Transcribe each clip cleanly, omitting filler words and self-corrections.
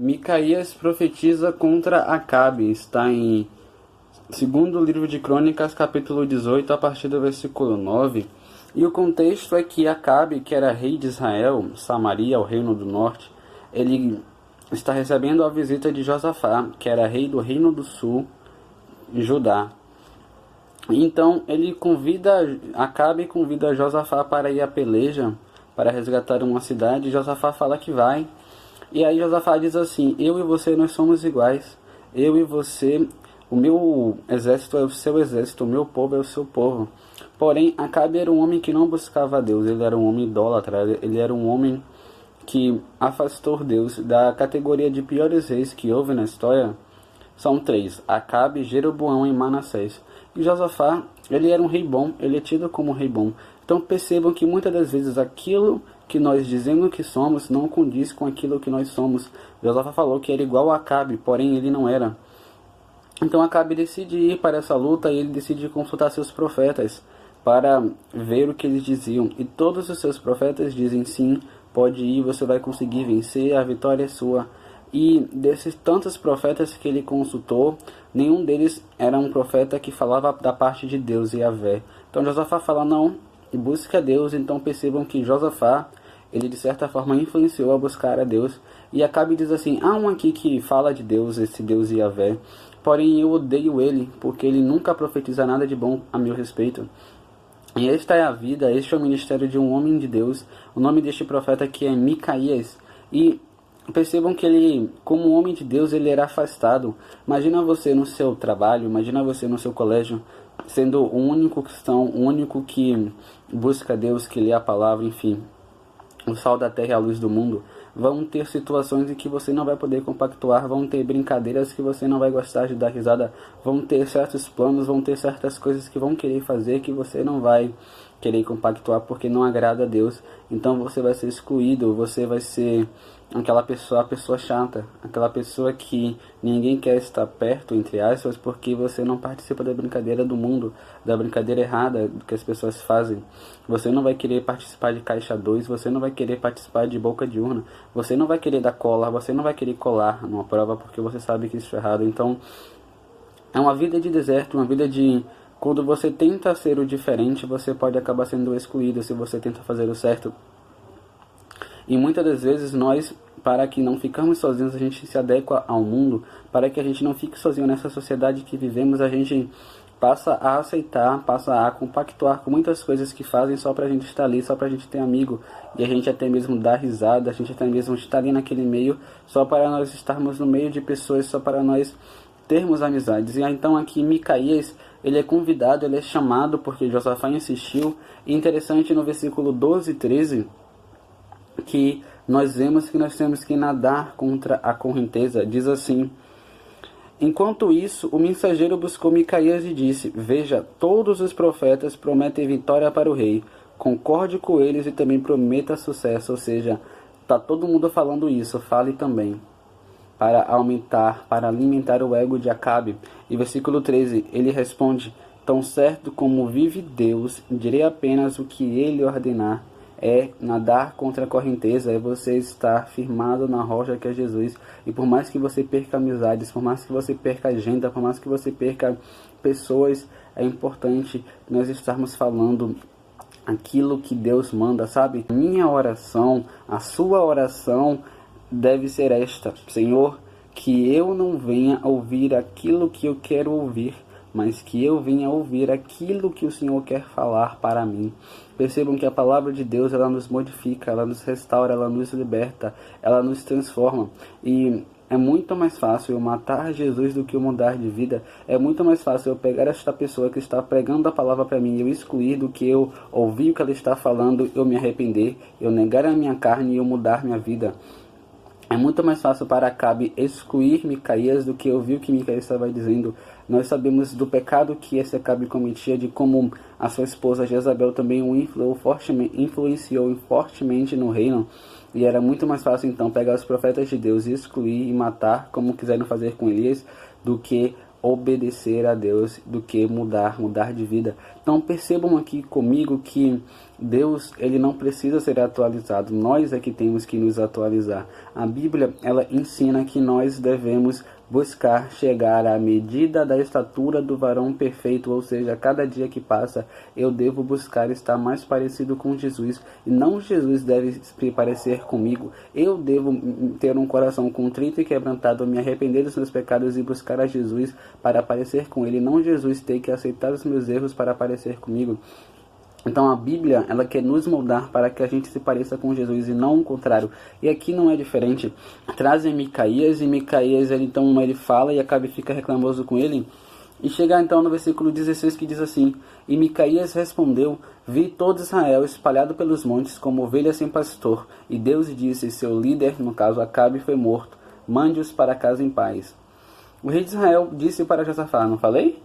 Micaías profetiza contra Acabe, está em segundo livro de Crônicas, capítulo 18, a partir do versículo 9. E o contexto é que Acabe, que era rei de Israel, Samaria, o reino do norte, ele está recebendo a visita de Josafá, que era rei do reino do sul, Judá. Então ele Acabe convida Josafá para ir à peleja, para resgatar uma cidade. Josafá fala que vai. E aí Josafá diz assim: eu e você, nós somos iguais. Eu e você, o meu exército é o seu exército, o meu povo é o seu povo. Porém, Acabe era um homem que não buscava a Deus. Ele era um homem idólatra. Ele era um homem que afastou Deus. Da categoria de piores reis que houve na história, são três: Acabe, Jeroboão e Manassés. E Josafá, ele era um rei bom. Ele é tido como um rei bom. Então percebam que muitas das vezes aquilo que nós dizemos que somos não condiz com aquilo que nós somos. Josafá falou que era igual a Acabe, porém ele não era. Então Acabe decide ir para essa luta e ele decide consultar seus profetas para ver o que eles diziam. E todos os seus profetas dizem: sim, pode ir, você vai conseguir vencer, a vitória é sua. E desses tantos profetas que ele consultou, nenhum deles era um profeta que falava da parte de Deus, Yahvé. Então Josafá fala: não, busque a Deus. Então percebam que Josafá, ele de certa forma influenciou a buscar a Deus. E Acabe diz assim: há um aqui que fala de Deus, esse Deus Yahvé, porém eu odeio ele, porque ele nunca profetiza nada de bom a meu respeito. E esta é a vida, este é o ministério de um homem de Deus. O nome deste profeta aqui é Micaías. E percebam que ele, como homem de Deus, ele era afastado. Imagina você no seu trabalho, imagina você no seu colégio, sendo o único cristão, o único que busca Deus, que lê a palavra, enfim, o sal da terra e a luz do mundo. Vão ter situações em que você não vai poder compactuar, vão ter brincadeiras que você não vai gostar de dar risada, vão ter certos planos, vão ter certas coisas que vão querer fazer que você não vai querer compactuar porque não agrada a Deus. Então você vai ser excluído, você vai ser aquela pessoa, a pessoa chata, aquela pessoa que ninguém quer estar perto, entre aspas, porque você não participa da brincadeira do mundo, da brincadeira errada que as pessoas fazem. Você não vai querer participar de caixa 2, você não vai querer participar de boca de urna, você não vai querer dar cola, você não vai querer colar numa prova porque você sabe que isso é errado. Então é uma vida de deserto, uma vida de... Quando você tenta ser o diferente, você pode acabar sendo excluído se você tenta fazer o certo. E muitas das vezes nós, para que não ficamos sozinhos, a gente se adequa ao mundo. Para que a gente não fique sozinho nessa sociedade que vivemos, a gente passa a aceitar, passa a compactuar com muitas coisas que fazem só pra gente estar ali, só pra gente ter amigo. E a gente até mesmo dá risada, a gente até mesmo está ali naquele meio, só para nós estarmos no meio de pessoas, só para nós termos amizades. E então aqui Micaías, ele é convidado, ele é chamado porque Josafá insistiu. E interessante no versículo 12 e 13, que nós vemos que nós temos que nadar contra a correnteza. Diz assim: enquanto isso, o mensageiro buscou Micaías e disse: veja, todos os profetas prometem vitória para o rei. Concorde com eles e também prometa sucesso. Ou seja, está todo mundo falando isso, fale também, para aumentar, para alimentar o ego de Acabe. E versículo 13, ele responde: tão certo como vive Deus, direi apenas o que ele ordenar. É nadar contra a correnteza, é você estar firmado na rocha que é Jesus. E por mais que você perca amizades, por mais que você perca agenda, por mais que você perca pessoas, é importante nós estarmos falando aquilo que Deus manda, sabe? Minha oração, a sua oração deve ser esta: Senhor, que eu não venha ouvir aquilo que eu quero ouvir, mas que eu venha ouvir aquilo que o Senhor quer falar para mim. Percebam que a palavra de Deus, ela nos modifica, ela nos restaura, ela nos liberta, ela nos transforma. E é muito mais fácil eu matar Jesus do que eu mudar de vida. É muito mais fácil eu pegar esta pessoa que está pregando a palavra para mim e eu excluir, do que eu ouvir o que ela está falando, eu me arrepender, eu negar a minha carne e eu mudar minha vida. É muito mais fácil para Acabe excluir Micaías do que ouvir o que Micaías estava dizendo. Nós sabemos do pecado que esse Acabe cometia, de como a sua esposa Jezabel também o influenciou fortemente no reino. E era muito mais fácil então pegar os profetas de Deus e excluir e matar, como quiseram fazer com Elias, do que obedecer a Deus, do que mudar de vida. Então percebam aqui comigo que Deus, ele não precisa ser atualizado, nós é que temos que nos atualizar. A Bíblia, ela ensina que nós devemos buscar chegar à medida da estatura do varão perfeito, ou seja, cada dia que passa eu devo buscar estar mais parecido com Jesus, e não Jesus deve se parecer comigo. Eu devo ter um coração contrito e quebrantado, me arrepender dos meus pecados e buscar a Jesus para parecer com ele, não Jesus ter que aceitar os meus erros para parecer comigo. Então a Bíblia, ela quer nos moldar para que a gente se pareça com Jesus e não o contrário. E aqui não é diferente. Trazem Micaías, e Micaías ele fala e Acabe fica reclamoso com ele. E chega então no versículo 16 que diz assim: E Micaías respondeu: Vi todo Israel espalhado pelos montes como ovelhas sem pastor. E Deus disse: Seu líder, no caso Acabe, foi morto. Mande-os para casa em paz. O rei de Israel disse para Josafá: Não falei?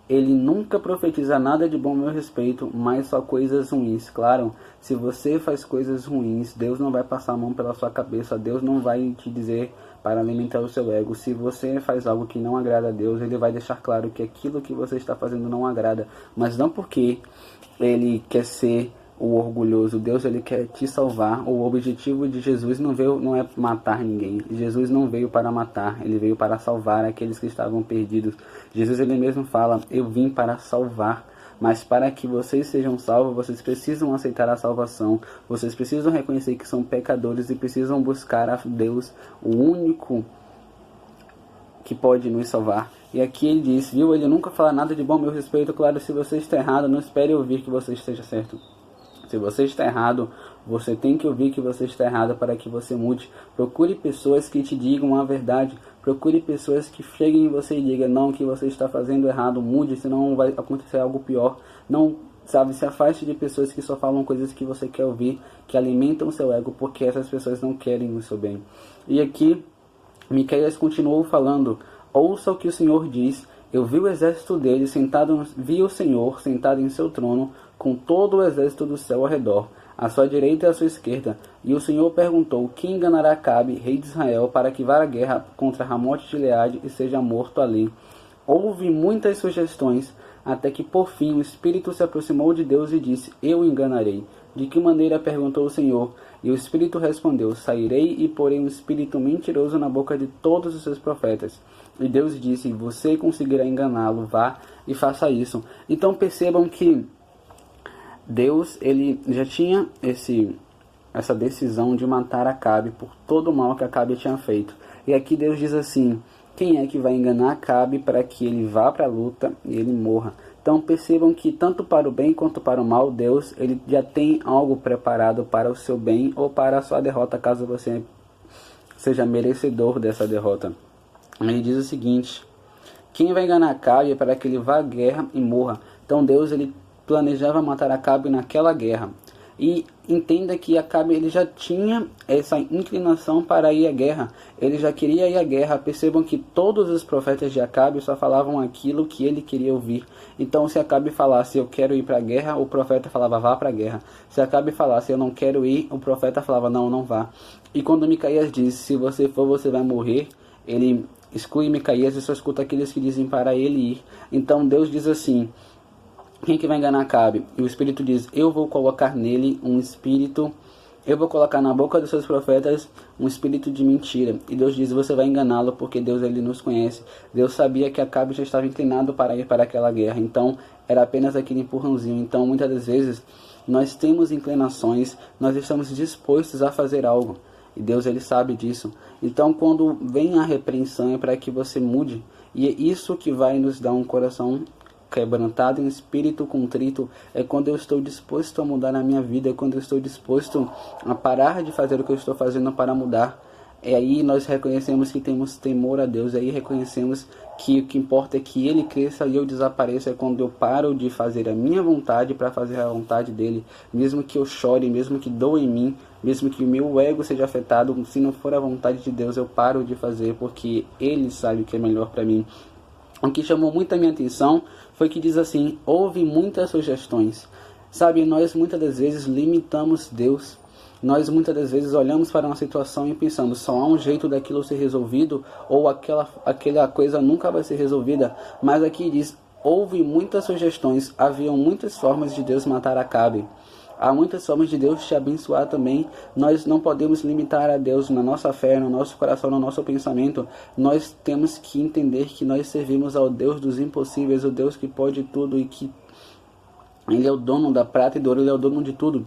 Ele nunca profetiza nada de bom a meu respeito, mas só coisas ruins. Claro, se você faz coisas ruins, Deus não vai passar a mão pela sua cabeça, Deus não vai te dizer para alimentar o seu ego. Se você faz algo que não agrada a Deus, ele vai deixar claro que aquilo que você está fazendo não agrada, mas não porque ele quer ser o orgulhoso. Deus, ele quer te salvar. O objetivo de Jesus não é matar ninguém. Jesus não veio para matar, ele veio para salvar aqueles que estavam perdidos. Jesus, ele mesmo fala: eu vim para salvar. Mas para que vocês sejam salvos, vocês precisam aceitar a salvação. Vocês precisam reconhecer que são pecadores e precisam buscar a Deus, o único que pode nos salvar. E aqui ele diz, viu, ele nunca fala nada de bom a meu respeito. Claro, se você está errado, não espere ouvir que você esteja certo. Se você está errado, você tem que ouvir que você está errado para que você mude. Procure pessoas que te digam a verdade. Procure pessoas que cheguem em você e digam: não, o que você está fazendo errado, mude, senão vai acontecer algo pior. Não, sabe, se afaste de pessoas que só falam coisas que você quer ouvir, que alimentam o seu ego, porque essas pessoas não querem o seu bem. E aqui, Micaías continuou falando: ouça o que o Senhor diz. Eu vi o exército dele vi o Senhor sentado em seu trono, com todo o exército do céu ao redor, à sua direita e à sua esquerda. E o Senhor perguntou: quem enganará Acabe, rei de Israel, para que vá à guerra contra Ramote de Gileade e seja morto ali? Houve muitas sugestões, até que por fim o Espírito se aproximou de Deus e disse: eu o enganarei. De que maneira? Perguntou o Senhor. E o Espírito respondeu: sairei e porei um espírito mentiroso na boca de todos os seus profetas. E Deus disse: você conseguirá enganá-lo, vá e faça isso. Então percebam que Deus, ele já tinha essa decisão de matar Acabe por todo o mal que Acabe tinha feito. E aqui Deus diz assim: quem é que vai enganar Acabe para que ele vá para a luta e ele morra? Então percebam que tanto para o bem quanto para o mal, Deus, ele já tem algo preparado para o seu bem ou para a sua derrota, caso você seja merecedor dessa derrota. Ele diz o seguinte: quem vai enganar Acabe para que ele vá à guerra e morra? Então Deus, ele planejava matar Acabe naquela guerra. E entenda que Acabe, ele já tinha essa inclinação para ir à guerra. Ele já queria ir à guerra. Percebam que todos os profetas de Acabe só falavam aquilo que ele queria ouvir. Então se Acabe falasse: eu quero ir para a guerra, o profeta falava: vá para a guerra. Se Acabe falasse: eu não quero ir, o profeta falava: não, não vá. E quando Micaías disse: se você for, você vai morrer, ele exclui Micaías e só escuta aqueles que dizem para ele ir. Então Deus diz assim: quem que vai enganar Acabe? E o Espírito diz: eu vou colocar nele um espírito, eu vou colocar na boca dos seus profetas um espírito de mentira. E Deus diz: você vai enganá-lo, porque Deus, ele nos conhece. Deus sabia que Acabe já estava inclinado para ir para aquela guerra, então era apenas aquele empurrãozinho. Então muitas das vezes nós temos inclinações, nós estamos dispostos a fazer algo, e Deus, ele sabe disso. Então quando vem a repreensão é para que você mude, e é isso que vai nos dar um coração quebrantado, um espírito contrito. É quando eu estou disposto a mudar a minha vida, é quando eu estou disposto a parar de fazer o que eu estou fazendo para mudar. É aí nós reconhecemos que temos temor a Deus, é aí reconhecemos que o que importa é que Ele cresça e eu desapareça. É quando eu paro de fazer a minha vontade para fazer a vontade dEle, mesmo que eu chore, mesmo que doa em mim, mesmo que o meu ego seja afetado, se não for a vontade de Deus, eu paro de fazer, porque Ele sabe o que é melhor para mim. O que chamou muito a minha atenção foi que diz assim: houve muitas sugestões. Sabe, nós muitas das vezes limitamos Deus. Nós muitas das vezes olhamos para uma situação e pensamos: só há um jeito daquilo ser resolvido, ou aquela coisa nunca vai ser resolvida. Mas aqui diz: Houve muitas sugestões, haviam muitas formas de Deus matar Acabe. Há muitas formas de Deus te abençoar também. Nós não podemos limitar a Deus na nossa fé, no nosso coração, no nosso pensamento. Nós temos que entender que nós servimos ao Deus dos impossíveis, o Deus que pode tudo e que Ele é o dono da prata e do ouro, Ele é o dono de tudo.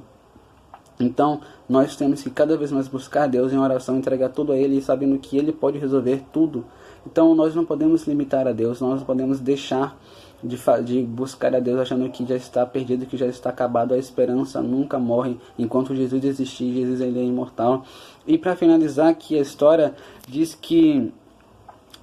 Então, nós temos que cada vez mais buscar Deus em oração, entregar tudo a Ele, sabendo que Ele pode resolver tudo. Então, nós não podemos limitar a Deus, nós não podemos deixar de buscar a Deus achando que já está perdido, que já está acabado. A esperança nunca morre enquanto Jesus existir. Jesus, ele é imortal. E para finalizar aqui a história, diz que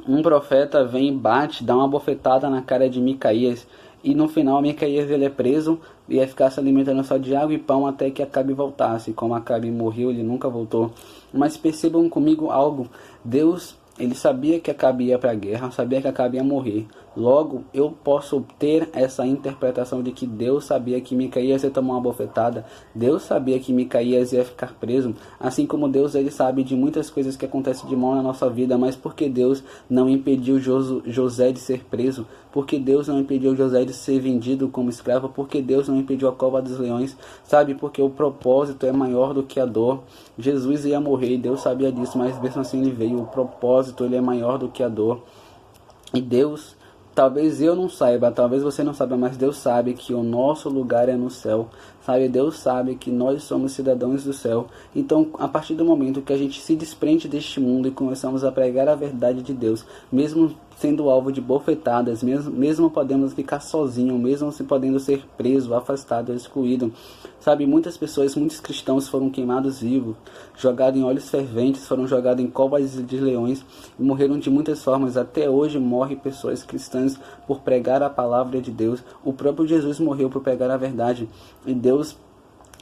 um profeta vem e bate, dá uma bofetada na cara de Micaías, e no final Micaías ele é preso e ia ficar se alimentando só de água e pão até que Acabe voltasse. Como Acabe morreu, ele nunca voltou. Mas percebam comigo algo: Deus, ele sabia que Acabe ia para a guerra, sabia que Acabe ia morrer. Logo, eu posso ter essa interpretação de que Deus sabia que Micaías ia tomar uma bofetada. Deus sabia que Micaías ia ficar preso. Assim como Deus, ele sabe de muitas coisas que acontecem de mal na nossa vida. Mas por que Deus não impediu José de ser preso? Por que Deus não impediu José de ser vendido como escravo? Por que Deus não impediu a cova dos leões? Sabe, porque o propósito é maior do que a dor. Jesus ia morrer e Deus sabia disso, mas mesmo assim ele veio. O propósito, ele é maior do que a dor. E Deus, talvez eu não saiba, talvez você não saiba, mas Deus sabe que o nosso lugar é no céu. Sabe, Deus sabe que nós somos cidadãos do céu. Então, a partir do momento que a gente se desprende deste mundo e começamos a pregar a verdade de Deus, mesmo sendo alvo de bofetadas, mesmo podendo ficar sozinho, mesmo se podendo ser preso, afastado, excluído. Sabe, muitas pessoas, muitos cristãos foram queimados vivos, jogados em óleos ferventes, foram jogados em covas de leões e morreram de muitas formas. Até hoje morrem pessoas cristãs por pregar a palavra de Deus. O próprio Jesus morreu por pregar a verdade. E Deus,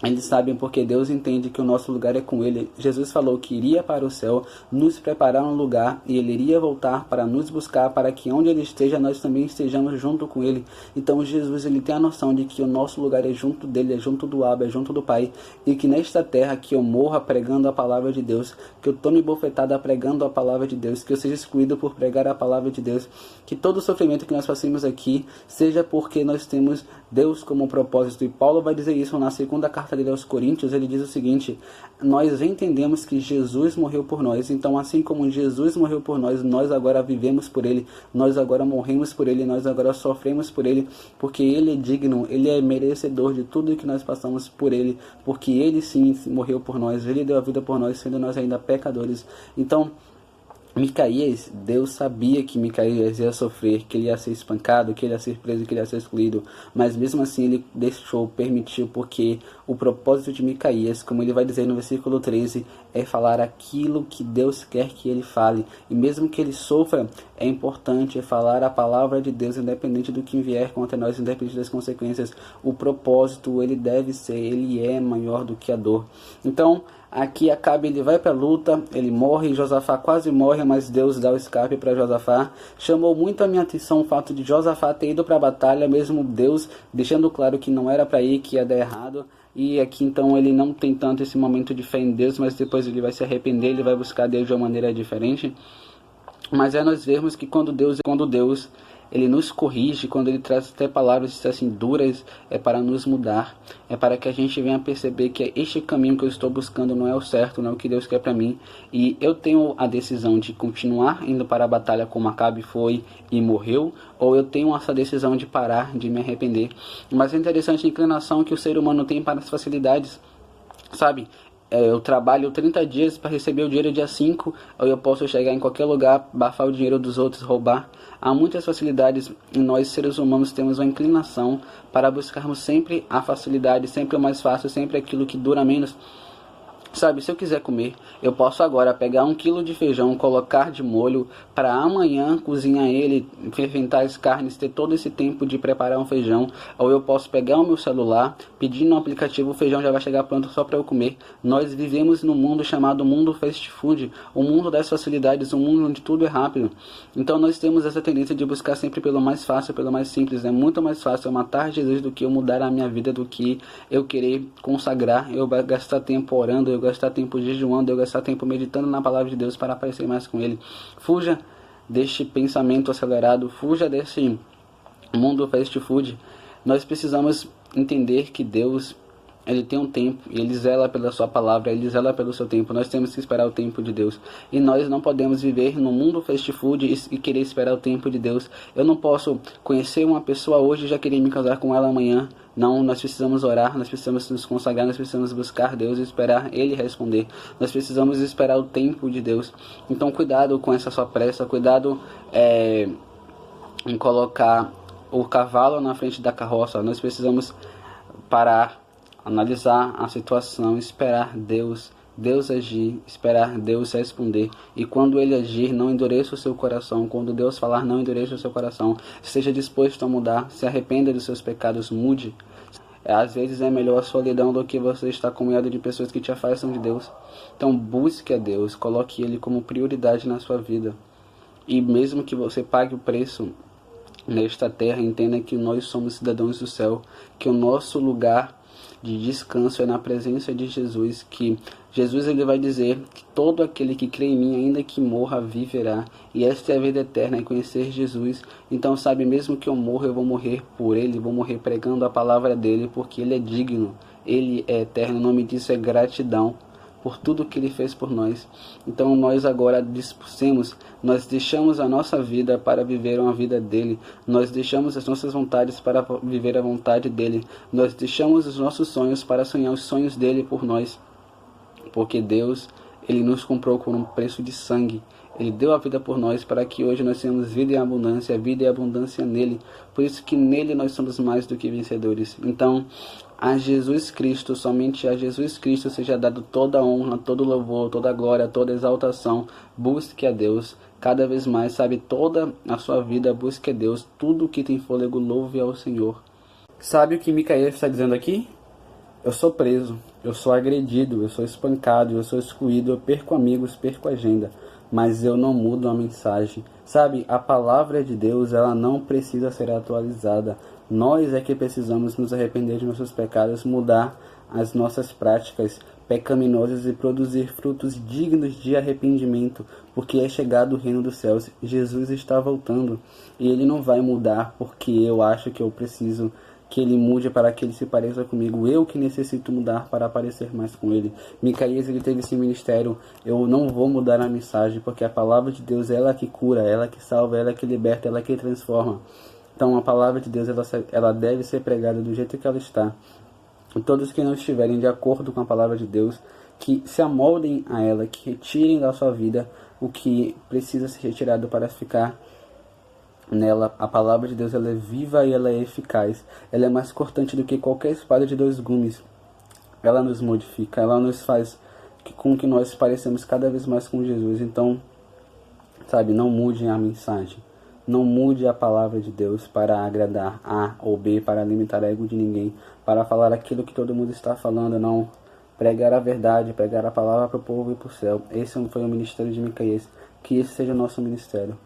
eles sabem, porque Deus entende que o nosso lugar é com Ele. Jesus falou que iria para o céu, nos preparar um lugar, e Ele iria voltar para nos buscar, para que onde Ele esteja, nós também estejamos junto com Ele. Então Jesus, ele tem a noção de que o nosso lugar é junto dEle, é junto do Abba, é junto do Pai, e que nesta terra que eu morra pregando a palavra de Deus, que eu tome bofetada pregando a palavra de Deus, que eu seja excluído por pregar a palavra de Deus, que todo o sofrimento que nós passemos aqui seja porque nós temos Deus como propósito. E Paulo vai dizer isso na segunda carta dele aos Coríntios. Ele diz o seguinte: nós entendemos que Jesus morreu por nós, então assim como Jesus morreu por nós, nós agora vivemos por Ele, nós agora morremos por Ele, nós agora sofremos por Ele, porque Ele é digno, Ele é merecedor de tudo que nós passamos por Ele, porque Ele sim morreu por nós, Ele deu a vida por nós, sendo nós ainda pecadores. Então, Micaías, Deus sabia que Micaías ia sofrer, que ele ia ser espancado, que ele ia ser preso, que ele ia ser excluído, mas mesmo assim ele deixou, permitiu, porque o propósito de Micaías, como ele vai dizer no versículo 13, é falar aquilo que Deus quer que ele fale, e mesmo que ele sofra, é importante falar a palavra de Deus, independente do que vier contra nós, independente das consequências. O propósito, ele deve ser, ele é maior do que a dor. Então, aqui Acabe, ele vai para a luta, ele morre, Josafá quase morre, mas Deus dá o escape para Josafá. Chamou muito a minha atenção o fato de Josafá ter ido para a batalha, mesmo Deus deixando claro que não era para ir, que ia dar errado. E aqui então ele não tem tanto esse momento de fé em Deus, mas depois ele vai se arrepender, ele vai buscar Deus de uma maneira diferente. Mas é nós vermos que quando Deus ele nos corrige, quando ele traz até palavras assim duras, é para nos mudar, é para que a gente venha perceber que este caminho que eu estou buscando não é o certo, não é o que Deus quer para mim, e eu tenho a decisão de continuar indo para a batalha como Acabe foi e morreu, ou eu tenho essa decisão de parar, de me arrepender. Mas é interessante a inclinação que o ser humano tem para as facilidades, sabe? Eu trabalho 30 dias para receber o dinheiro dia 5, ou eu posso chegar em qualquer lugar, bafar o dinheiro dos outros, roubar. Há muitas facilidades e nós, seres humanos, temos uma inclinação para buscarmos sempre a facilidade, sempre o mais fácil, sempre aquilo que dura menos. Sabe, se eu quiser comer, eu posso agora pegar 1 quilo de feijão, colocar de molho, para amanhã cozinhar ele, ferventar as carnes, ter todo esse tempo de preparar um feijão. Ou eu posso pegar o meu celular, pedir no aplicativo, o feijão já vai chegar pronto só para eu comer. Nós vivemos num mundo chamado mundo fast food, o mundo das facilidades, um mundo onde tudo é rápido. Então nós temos essa tendência de buscar sempre pelo mais fácil, pelo mais simples. É muito mais fácil eu matar Jesus do que eu mudar a minha vida, do que eu querer consagrar, eu gastar tempo orando, eu gastar tempo jejuando, eu gastar tempo meditando na palavra de Deus para aparecer mais com Ele. Fuja deste pensamento acelerado, fuja mundo fast food, nós precisamos entender que Deus, ele tem um tempo, e ele zela pela sua palavra, ele zela pelo seu tempo. Nós temos que esperar o tempo de Deus. E nós não podemos viver no mundo fast food e querer esperar o tempo de Deus. Eu não posso conhecer uma pessoa hoje e já querer me casar com ela amanhã. Não, nós precisamos orar, nós precisamos nos consagrar, nós precisamos buscar Deus e esperar Ele responder. Nós precisamos esperar o tempo de Deus. Então cuidado com essa sua pressa, cuidado em colocar o cavalo na frente da carroça. Nós precisamos parar, analisar a situação, esperar Deus agir, esperar Deus responder. E quando Ele agir, não endureça o seu coração. Quando Deus falar, não endureça o seu coração. Esteja disposto a mudar, se arrependa dos seus pecados, mude. Às vezes é melhor a solidão do que você estar com medo de pessoas que te afastam de Deus. Então busque a Deus, coloque Ele como prioridade na sua vida. E mesmo que você pague o preço nesta terra, entenda que nós somos cidadãos do céu, que o nosso lugar de descanso é na presença de Jesus, que Jesus ele vai dizer que todo aquele que crê em mim, ainda que morra, viverá, e esta é a vida eterna, é conhecer Jesus. Então sabe, mesmo que eu morra, eu vou morrer por Ele, vou morrer pregando a palavra dEle, porque Ele é digno, Ele é eterno. O nome disso é gratidão por tudo que Ele fez por nós. Então nós agora dispusemos, nós deixamos a nossa vida para viver uma vida dEle, nós deixamos as nossas vontades para viver a vontade dEle, nós deixamos os nossos sonhos para sonhar os sonhos dEle por nós, porque Deus, Ele nos comprou por um preço de sangue. Ele deu a vida por nós para que hoje nós tenhamos vida e abundância nele. Por isso que nele nós somos mais do que vencedores. Então, a Jesus Cristo, somente a Jesus Cristo seja dado toda a honra, todo louvor, toda a glória, toda a exaltação. Busque a Deus cada vez mais, sabe, toda a sua vida, busque a Deus. Tudo que tem fôlego, louve ao Senhor. Sabe o que Micaías está dizendo aqui? Eu sou preso, eu sou agredido, eu sou espancado, eu sou excluído, eu perco amigos, perco agenda, mas eu não mudo a mensagem. Sabe, a palavra de Deus, ela não precisa ser atualizada. Nós é que precisamos nos arrepender de nossos pecados, mudar as nossas práticas pecaminosas e produzir frutos dignos de arrependimento, porque é chegado o reino dos céus. Jesus está voltando e Ele não vai mudar porque eu acho que eu preciso que Ele mude para que Ele se pareça comigo. Eu que necessito mudar para parecer mais com Ele. Micaías, ele teve esse ministério. Eu não vou mudar a mensagem, porque a palavra de Deus é ela que cura, ela que salva, ela que liberta, ela que transforma. Então a palavra de Deus ela deve ser pregada do jeito que ela está. E todos que não estiverem de acordo com a palavra de Deus, que se amoldem a ela, que retirem da sua vida o que precisa ser retirado para ficar nela. A palavra de Deus, ela é viva e ela é eficaz. Ela é mais cortante do que qualquer espada de 2 gumes. Ela nos modifica, ela nos faz com que nós parecemos cada vez mais com Jesus. Então, sabe, não mude a mensagem. Não mude a palavra de Deus para agradar A ou B, para alimentar o ego de ninguém, para falar aquilo que todo mundo está falando. Não, pregar a verdade, pregar a palavra para o povo e para o céu. Esse foi o ministério de Micaías. Que esse seja o nosso ministério.